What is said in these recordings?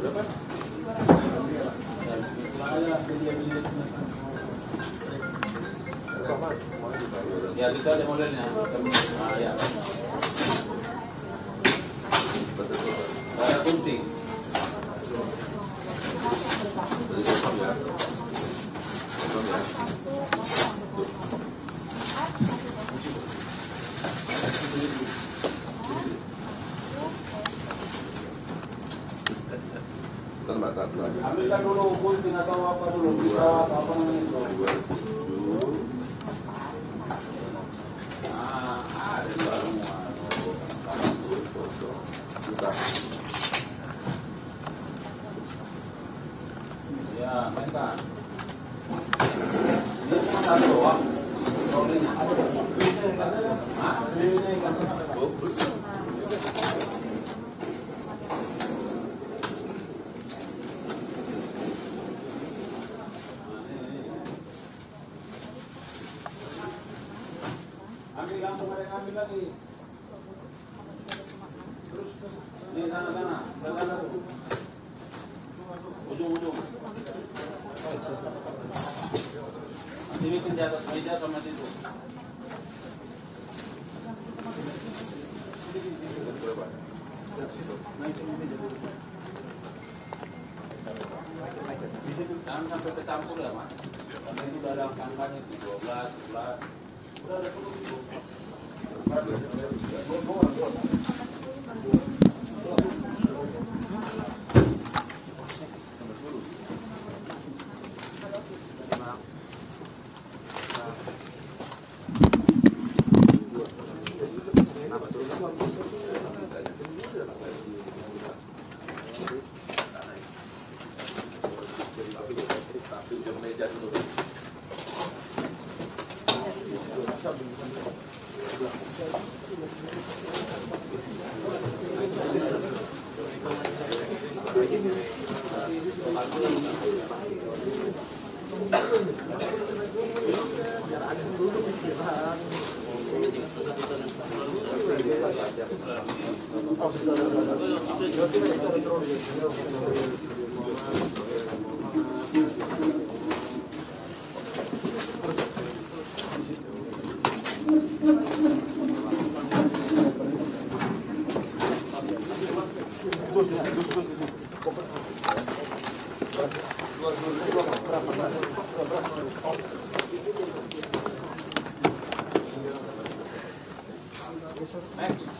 Ya, itu ada modelnya. Nah, ya. Ada gunting. Ambilkan dulu gunting atau apa dulu, bisa apa namanya itu. Ada semua. Ya, mainkan. Ini cuma satu doang. Rolingnya. Ambil lampu, mereka ambil lagi. Terus di sana-sana, tuh. Ujung-ujung. Nanti bikin di atas meja sama situ. Jangan sampai kecampur ya, Mas. Karena itu udah ada angkanya itu 12, 11. Udah ada perlu itu.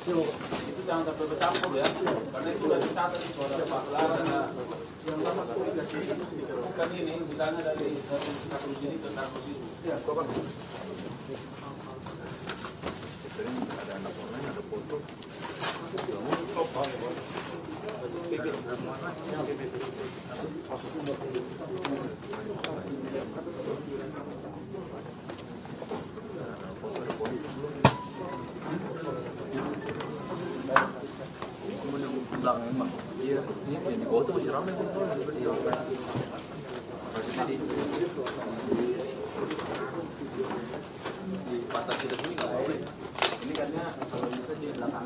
Itu jangan sampai bercampur ya, karena itu udah dicatat itu ada pakelan, kan ini misalnya dari satu sini ke satu situ. Ya, ada anak online, ada foto. Belakang emang. Iya, ini yang di bawah tuh masih ramai kan. Di pantat kita sini nggak boleh. Ini karena kalau bisa di belakang.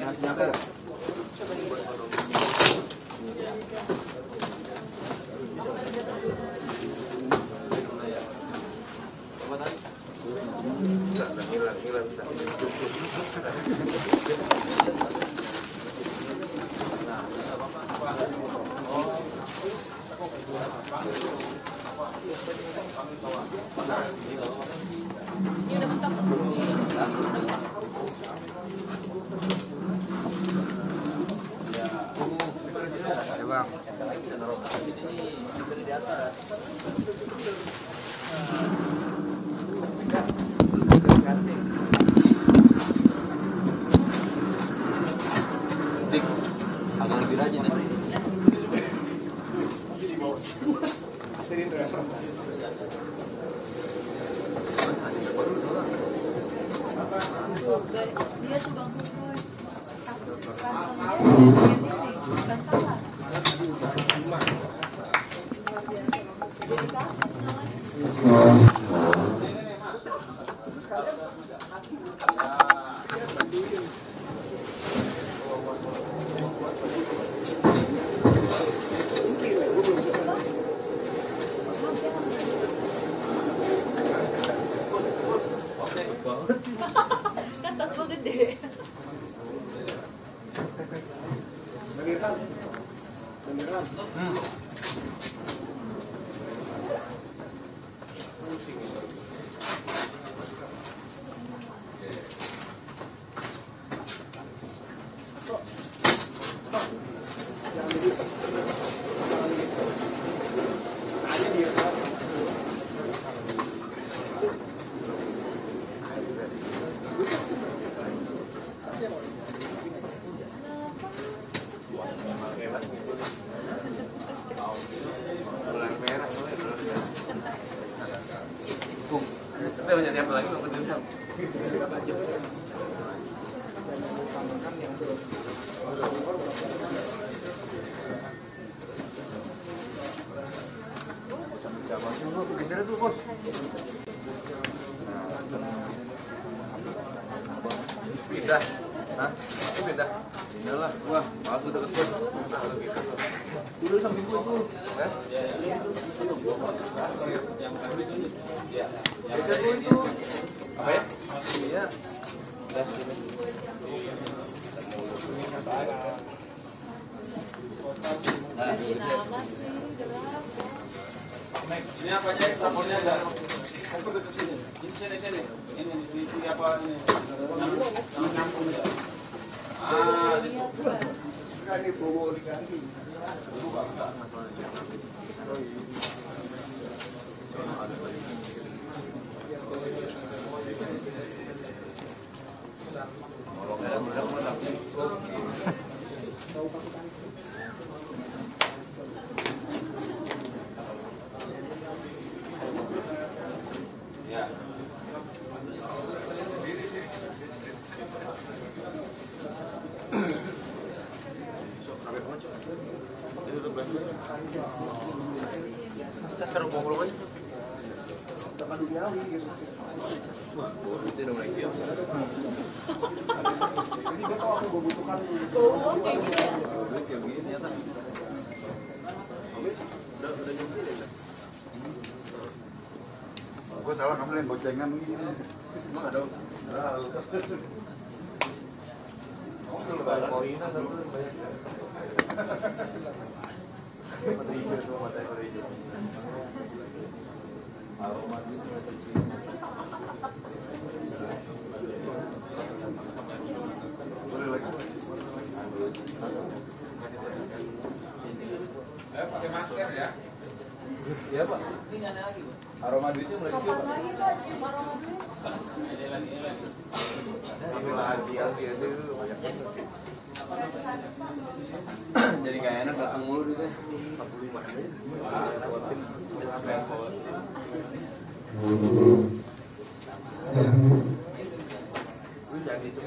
Hasilnya apa? Ini udah bentar. Agak lebih rajin ya. Dia tuh Bang Boy. Bukan salah. Jadi kasih ada nyari apa lagi nggak betul. Pindah, hah? Pindah, pindah lah. Wah, aku deket bos. Dulu sambil itu, kan? Yang kami itu, ya. Itu apa ya? Iya. Udah sini. Nah, Aman sih, gerak. ini apa aja? Sampelnya ada. Sampai ke sini. Ini sini. Ini apa ini? Yang nyambung ya. Ah, itu. Sekali bawa di kaki. Ya. Kita seru ngobrol aja. Wah, itu udah mulai kios. Duit kayak begini ya, tak? Udah jadi ya. Gue salah kamu yang gocengan begini. Emang ada? Oh, lebaran koinan tapi banyak. Material semua material. Aroma itu kecil. Boleh lagi. Pakai masker ya. Iya, Pak. Aroma duitnya mulai kecil, Pak. Lagi Pak, cium aroma dulu. Lagi itu banyak. Jadi kayak enak datang mulu gitu. 45 aja. Jadi itu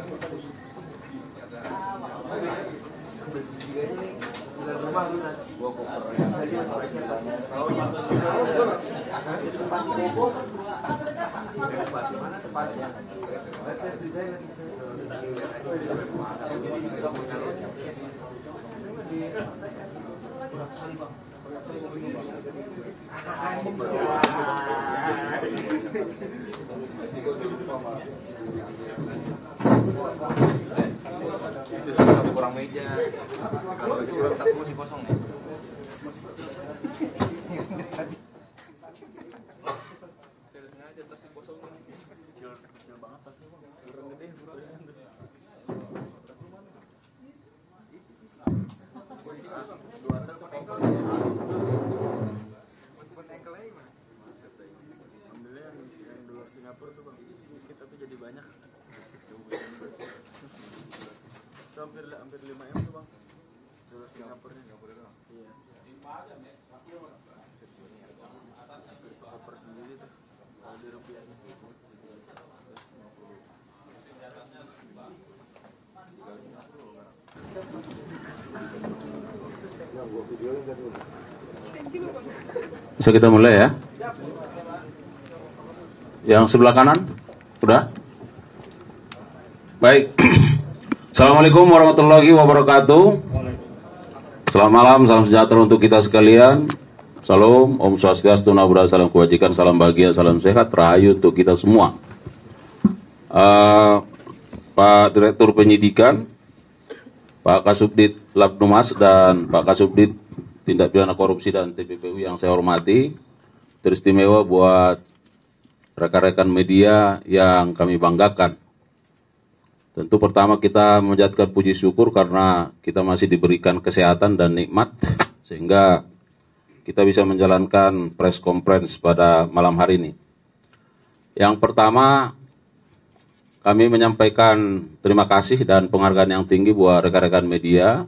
rumah lu nasi gua koper saja mana tempatnya itu sudah kurang meja. Kalau itu kurang tas masih kosong nih. Saya sengaja tasnya kosong. Kecil banget tasnya, Bang. Kurang gede dua tas engkel. Engkel aja mah. Alhamdulillah yang dolar Singapura tuh, Bang. Sedikit tapi jadi banyak. Hampir 5M tuh, Bang. Dolar Singapura nya. Iya. Hampir sekoper sendiri tuh. Kalau di rupiahnya. Bisa kita mulai ya? Yang sebelah kanan, udah? Baik. Assalamualaikum warahmatullahi wabarakatuh. Selamat malam, salam sejahtera untuk kita sekalian. Salam, Om Swastiastu, Namo Buddhaya, salam kebajikan, salam bahagia, salam sehat, rahayu untuk kita semua. Pak Direktur Penyidikan, Pak Kasubdit Labnumas, dan Pak Kasubdit Tindak Pidana Korupsi dan TPPU yang saya hormati, teristimewa buat rekan-rekan media yang kami banggakan. Tentu pertama kita menjadikan puji syukur karena kita masih diberikan kesehatan dan nikmat sehingga kita bisa menjalankan press conference pada malam hari ini. Yang pertama, kami menyampaikan terima kasih dan penghargaan yang tinggi buat rekan-rekan media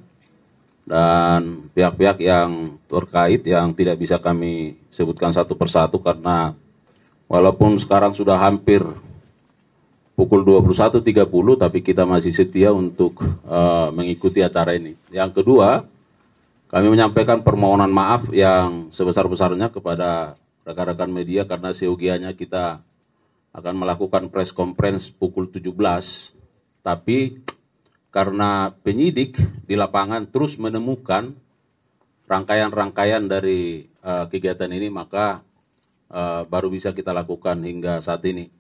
dan pihak-pihak yang terkait yang tidak bisa kami sebutkan satu persatu karena walaupun sekarang sudah hampir pukul 21.30, tapi kita masih setia untuk mengikuti acara ini. Yang kedua, kami menyampaikan permohonan maaf yang sebesar-besarnya kepada rekan-rekan media karena seyogianya kita akan melakukan press conference pukul 17, tapi karena penyidik di lapangan terus menemukan rangkaian-rangkaian dari kegiatan ini, maka baru bisa kita lakukan hingga saat ini.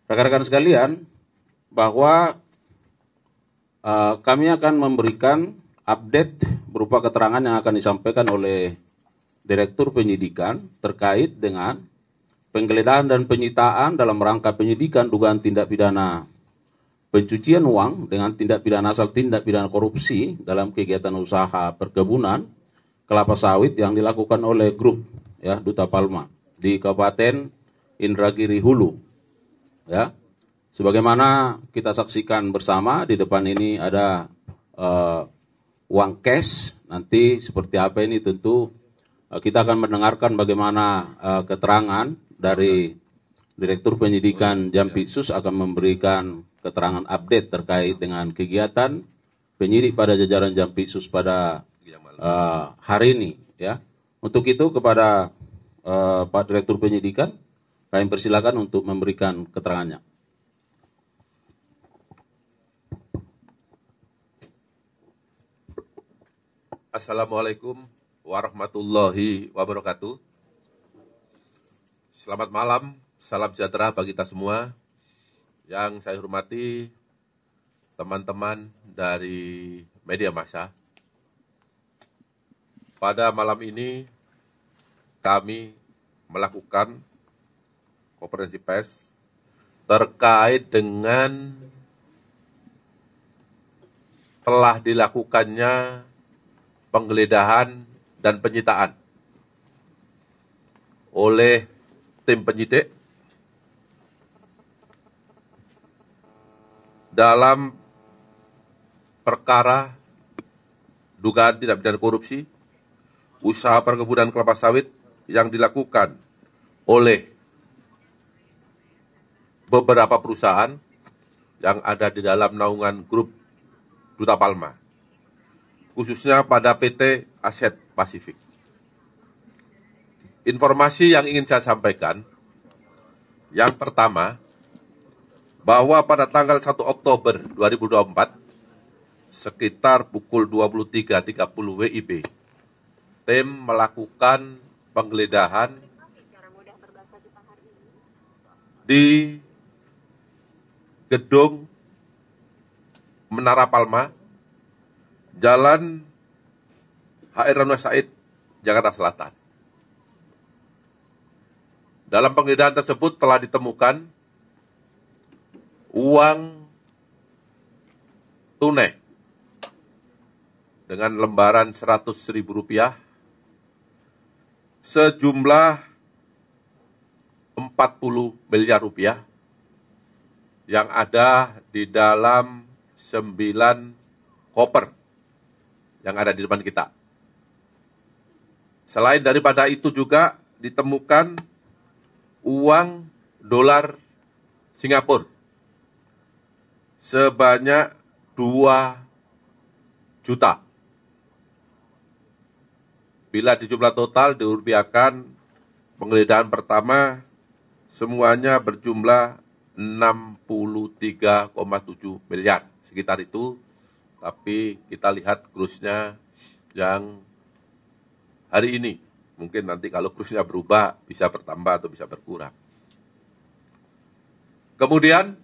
Rekan-rekan sekalian, bahwa kami akan memberikan update berupa keterangan yang akan disampaikan oleh Direktur Penyidikan terkait dengan penggeledahan dan penyitaan dalam rangka penyidikan dugaan tindak pidana pencucian uang dengan tindak pidana asal tindak pidana korupsi dalam kegiatan usaha perkebunan kelapa sawit yang dilakukan oleh grup Duta Palma di Kabupaten Indragiri Hulu. Ya, sebagaimana kita saksikan bersama di depan ini ada uang cash. Nanti seperti apa ini tentu kita akan mendengarkan bagaimana keterangan dari Direktur Penyidikan Jampitsus akan memberikan keterangan update terkait dengan kegiatan penyidik pada jajaran Jampitsus pada hari ini. Ya, untuk itu kepada Pak Direktur Penyidikan, kami persilakan untuk memberikan keterangannya. Assalamualaikum warahmatullahi wabarakatuh. Selamat malam, salam sejahtera bagi kita semua. Yang saya hormati teman-teman dari media massa. Pada malam ini kami melakukan konferensi pers terkait dengan telah dilakukannya penggeledahan dan penyitaan oleh tim penyidik dalam perkara dugaan tindak pidana korupsi usaha perkebunan kelapa sawit yang dilakukan oleh beberapa perusahaan yang ada di dalam naungan grup Duta Palma, khususnya pada PT Aset Pasifik. Informasi yang ingin saya sampaikan, yang pertama, bahwa pada tanggal 1 Oktober 2024, sekitar pukul 23.30 WIB, tim melakukan penggeledahan di gedung Menara Palma, Jalan HR Anwar Said, Jakarta Selatan. Dalam penggeledahan tersebut telah ditemukan uang tunai dengan lembaran Rp100.000 sejumlah Rp40 miliar yang ada di dalam 9 koper yang ada di depan kita. Selain daripada itu juga ditemukan uang dolar Singapura sebanyak 2 juta. Bila dijumlah total dirupiahkan, penggeledahan pertama semuanya berjumlah 63,7 miliar, sekitar itu. Tapi kita lihat kursnya yang hari ini. Mungkin nanti kalau kursnya berubah bisa bertambah atau bisa berkurang. Kemudian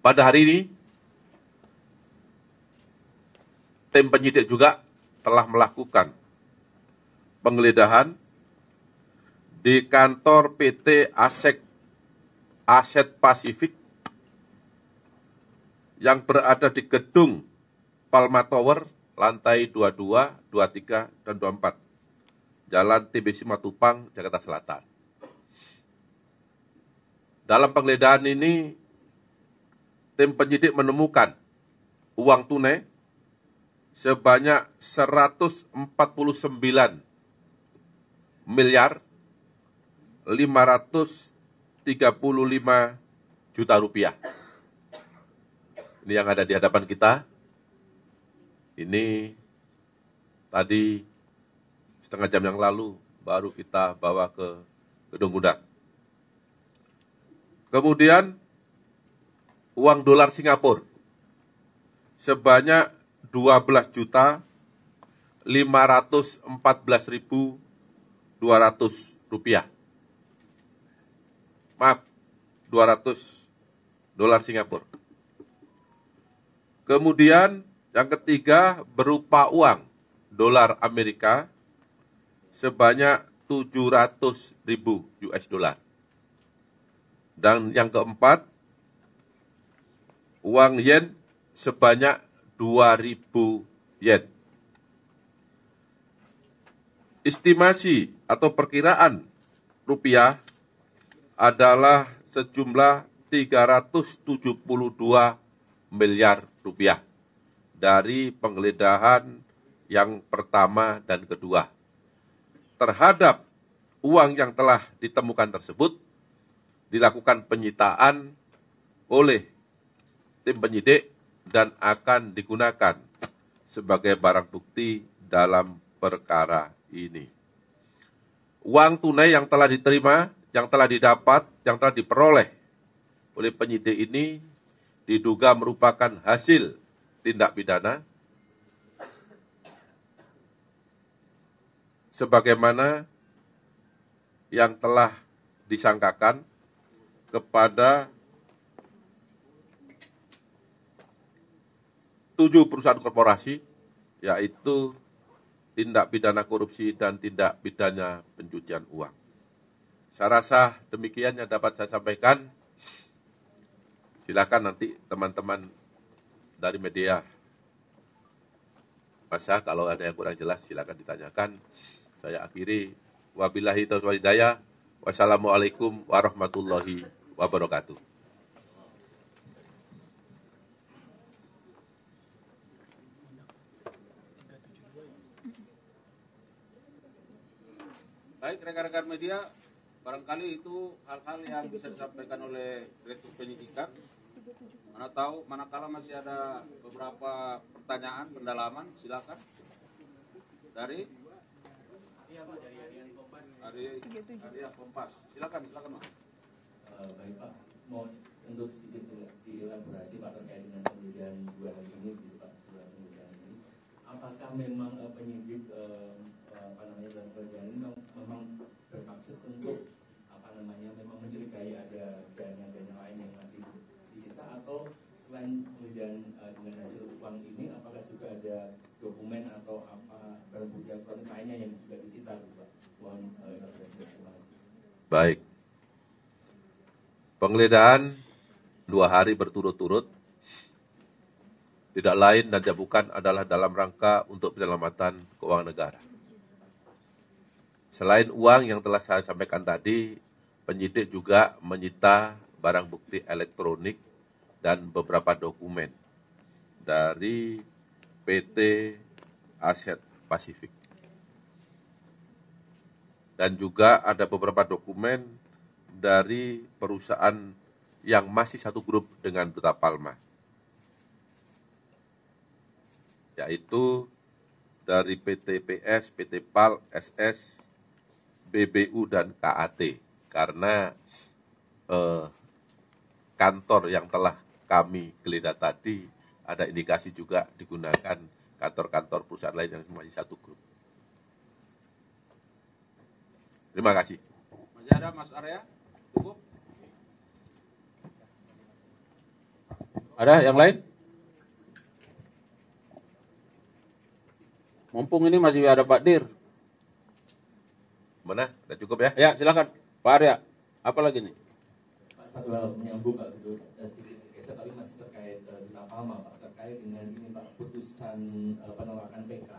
pada hari ini tim penyidik juga telah melakukan penggeledahan di kantor PT Aset Pasifik yang berada di gedung Palma Tower, lantai 22, 23, dan 24, Jalan TBC Matupang, Jakarta Selatan. Dalam penggeledahan ini, tim penyidik menemukan uang tunai sebanyak 149 miliar juta rupiah. Ini yang ada di hadapan kita. Ini tadi setengah jam yang lalu baru kita bawa ke Gedung Gudang. Kemudian uang dolar Singapura sebanyak 12.514.200 rupiah. Maaf, 200 dolar Singapura. Kemudian yang ketiga berupa uang dolar Amerika sebanyak 700.000 US dollar. Dan yang keempat, uang yen sebanyak 2.000 yen. Estimasi atau perkiraan rupiah adalah sejumlah 372 miliar rupiah dari penggeledahan yang pertama dan kedua. Terhadap uang yang telah ditemukan tersebut, dilakukan penyitaan oleh tim penyidik dan akan digunakan sebagai barang bukti dalam perkara ini. Uang tunai yang telah diterima, yang telah didapat, yang telah diperoleh oleh penyidik ini diduga merupakan hasil tindak pidana sebagaimana yang telah disangkakan kepada 7 perusahaan korporasi, yaitu tindak pidana korupsi dan tindak pidana pencucian uang. Saya rasa demikian yang dapat saya sampaikan. Silakan nanti teman-teman dari media masa kalau ada yang kurang jelas silakan ditanyakan. Saya akhiri. Wabillahi taufiq wal hidayah. Wassalamualaikum warahmatullahi wabarakatuh. Baik rekan-rekan media, barangkali itu hal-hal yang bisa disampaikan oleh Direktur Penyidikan. Manakala masih ada beberapa pertanyaan, pendalaman, silakan. Dari Harian Kompas. Silakan Mas. Baik Pak, mau untuk sedikit dielaborasi Pak terkait dengan penelitian 2 hari ini, gitu Pak, 2 penelitian ini. Apakah memang penyidik dalam penelitian ini memang bermaksud untuk memang mencurigai ada dana-dana lain yang masih disita, atau selain penelitian dengan hasil uang ini, apakah juga ada dokumen atau apa barang bukti elektronik lainnya yang juga disita, Pak? Mohon elaborasi. Terima kasih. Baik. Penggeledahan 2 hari berturut-turut tidak lain dan tidak bukan adalah dalam rangka untuk penyelamatan keuangan negara. Selain uang yang telah saya sampaikan tadi, penyidik juga menyita barang bukti elektronik dan beberapa dokumen dari PT Aset Pasifik. Dan juga ada beberapa dokumen dari perusahaan yang masih satu grup dengan Duta Palma, yaitu dari PT PS, PT PAL, SS, BBU, dan KAT. Karena kantor yang telah kami geledah tadi ada indikasi juga digunakan kantor-kantor perusahaan lain yang masih satu grup. Terima kasih. Masih ada Mas Arya? Cukup? Ada yang lain? Mumpung ini masih ada Pak Dir. Mana? Sudah cukup ya? Ya, silakan Pak Arya. Apa lagi nih? Pak, satu hal menyambung Pak, gitu, sedikit geser tapi masih terkait Duta Palma Pak, terkait dengan ini Pak, putusan penolakan PK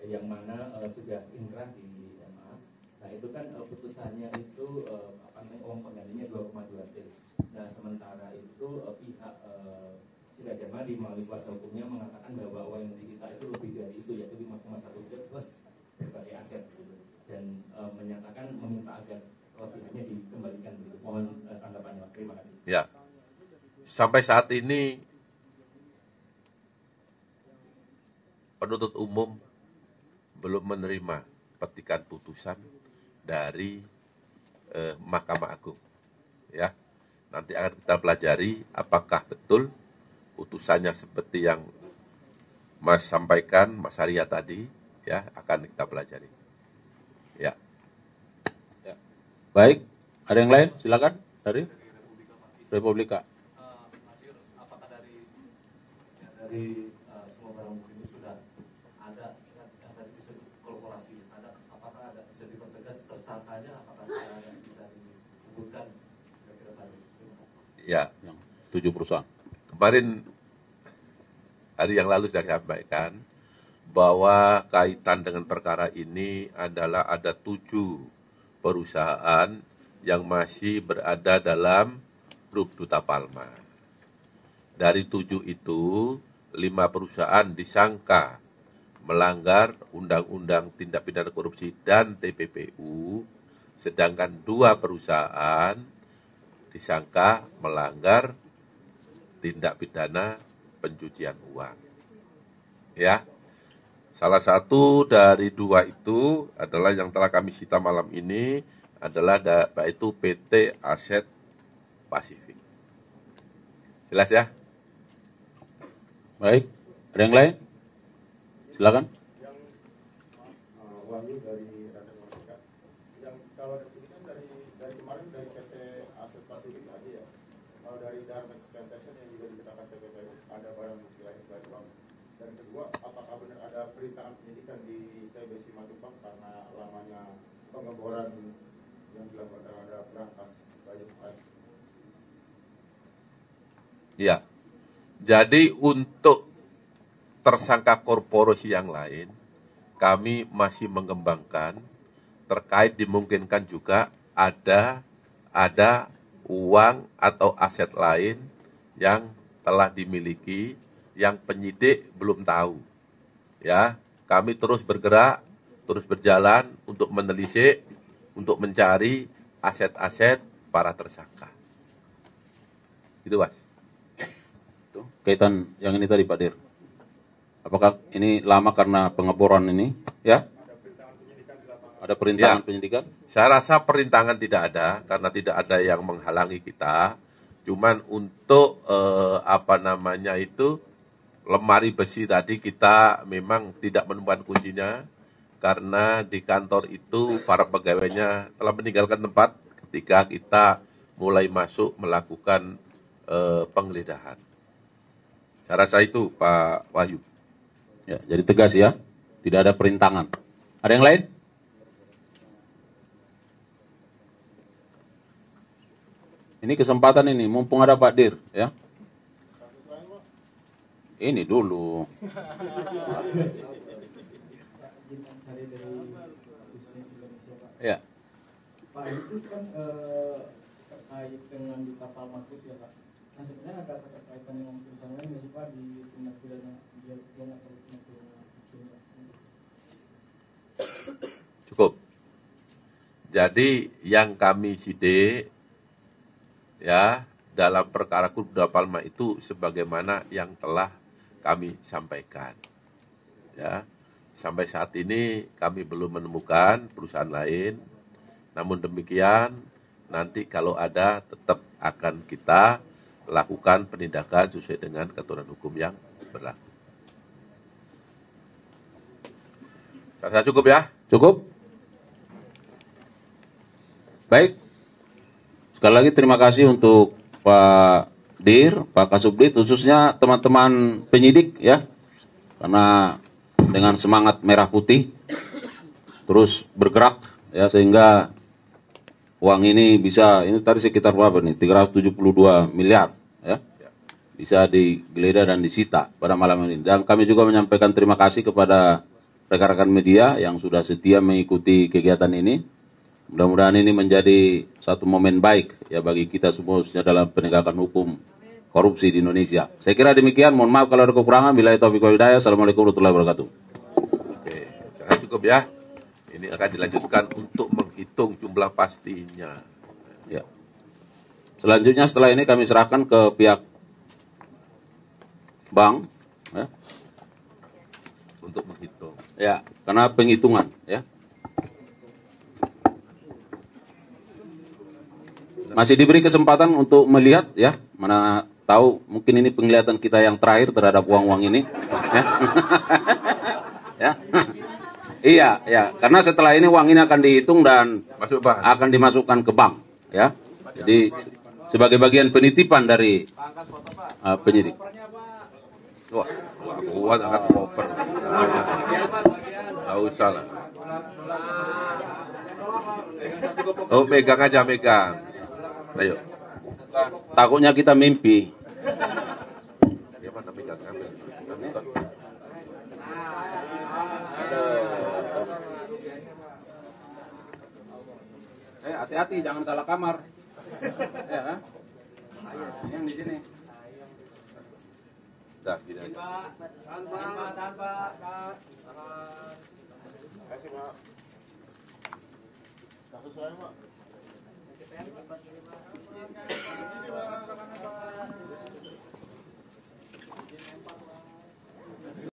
yang mana sudah inkrah di MA. Nah itu kan putusannya itu uang penggantinya 2,2 triliun. Nah sementara itu pihak Sidang Jamadi melalui kuasa hukumnya mengatakan bahwa uang yang disita itu lebih dari itu, yaitu 5,1 triliun plus berbagai aset gitu. Dan menyatakan meminta agar kelebihannya sampai saat ini penuntut umum belum menerima petikan putusan dari Mahkamah Agung. Ya, nanti akan kita pelajari apakah betul putusannya seperti yang Mas sampaikan, Mas Arya tadi, ya, akan kita pelajari. Ya. Ya. Baik, ada yang lain? Silakan dari Republika. Apakah dari semua barang bukti itu sudah ada yang tadi disebut korporasi, apakah ada bisa dipertegas tersangkanya, apakah ada bisa disebutkan kira-kira tadi? Ya, Yang 7 perusahaan. kemarin hari yang lalu sudah saya sampaikan bahwa kaitan dengan perkara ini adalah ada 7 perusahaan yang masih berada dalam grup Duta Palma. Dari 7 itu, 5 perusahaan disangka melanggar Undang-Undang Tindak Pidana Korupsi dan TPPU, sedangkan 2 perusahaan disangka melanggar tindak pidana pencucian uang. Ya, salah satu dari 2 itu adalah yang telah kami sita malam ini adalah yaitu PT Aset Pasifik. Jelas ya? Baik, ada yang lain? Silakan. Wahyu dari Rakyat Merdeka. Yang kalau ini kan dari kemarin dari PT Aset Pasifik aja ya. Kalau dari Dark Exploitation yang juga dikatakan TPPU ada barang bukti lain selain uang. Dan kedua, apakah benar ada perintangan penyidikan di TBC Matupang karena lamanya pengeboran yang dilakukan terhadap berangkas bayi air? Ya. Jadi untuk tersangka korporasi yang lain, kami masih mengembangkan terkait dimungkinkan juga ada uang atau aset lain yang telah dimiliki yang penyidik belum tahu. Ya, kami terus bergerak, terus berjalan untuk menelisik, untuk mencari aset-aset para tersangka. Itu, Mas. Tuh, kaitan yang ini tadi Pak Dir. Apakah ini lama karena pengeboran ini? Ya? Ada perintangan Ya. penyidikan? Saya rasa perintangan tidak ada, karena tidak ada yang menghalangi kita. Cuman untuk lemari besi tadi kita memang tidak menemukan kuncinya, karena di kantor itu para pegawainya telah meninggalkan tempat ketika kita mulai masuk melakukan penggeledahan. Saya rasa itu Pak Wahyu. Ya, jadi tegas ya, tidak ada perintangan. Ada yang lain? Ini kesempatan ini, mumpung ada Pak Dir, ya. Ini dulu. Saya dari bisnis Indonesia, Pak. Ya, Pak, itu kan terkait dengan Duta Palma Group ya, Pak. Nah, sebenarnya ada keterkaitan dengan perusahaan lain nggak sih, Pak, di tindak pidana dia atau tindak pidana hukumnya? Cukup. Jadi yang kami sidik ya dalam perkara grup Duta Palma itu sebagaimana yang telah kami sampaikan. Ya. Sampai saat ini kami belum menemukan perusahaan lain. Namun demikian nanti kalau ada tetap akan kita lakukan penindakan sesuai dengan ketentuan hukum yang berlaku. Saya rasa cukup ya. cukup? Baik. Sekali lagi terima kasih untuk Pak Dir, Pak Kasubdit, khususnya teman-teman penyidik ya. Karena dengan semangat merah putih terus bergerak ya sehingga uang ini bisa, ini tadi sekitar berapa nih? 372 miliar ya. Bisa digeledah dan disita pada malam ini. Dan kami juga menyampaikan terima kasih kepada rekan-rekan media yang sudah setia mengikuti kegiatan ini. Mudah-mudahan ini menjadi satu momen baik ya bagi kita semua khususnya dalam penegakan hukum korupsi di Indonesia. Saya kira demikian. Mohon maaf kalau ada kekurangan. Billahi taufiq wal hidayah. Assalamualaikum warahmatullahi wabarakatuh. Oke, saya cukup ya. Ini akan dilanjutkan untuk menghitung jumlah pastinya. Ya. Selanjutnya setelah ini kami serahkan ke pihak bank, ya, untuk menghitung. ya, karena penghitungan, ya. Masih diberi kesempatan untuk melihat, ya, mana tahu mungkin ini penglihatan kita yang terakhir terhadap uang-uang ini, ya. Ya. Iya, ya, karena setelah ini uang ini akan dihitung dan Masuk bank. akan dimasukkan ke bank, ya. Jadi sebagai bagian penitipan dari penyidik. Wah, kuat angkat koper. Nggak usah lah. Oh, megang aja, megang. Ayo. Takutnya kita mimpi. Ya mana megang, ambil. Hati-hati, jangan salah kamar. Ya, kan? Yang di sini. Dah, gini aja. Kasih Pak. Kasus saya Pak.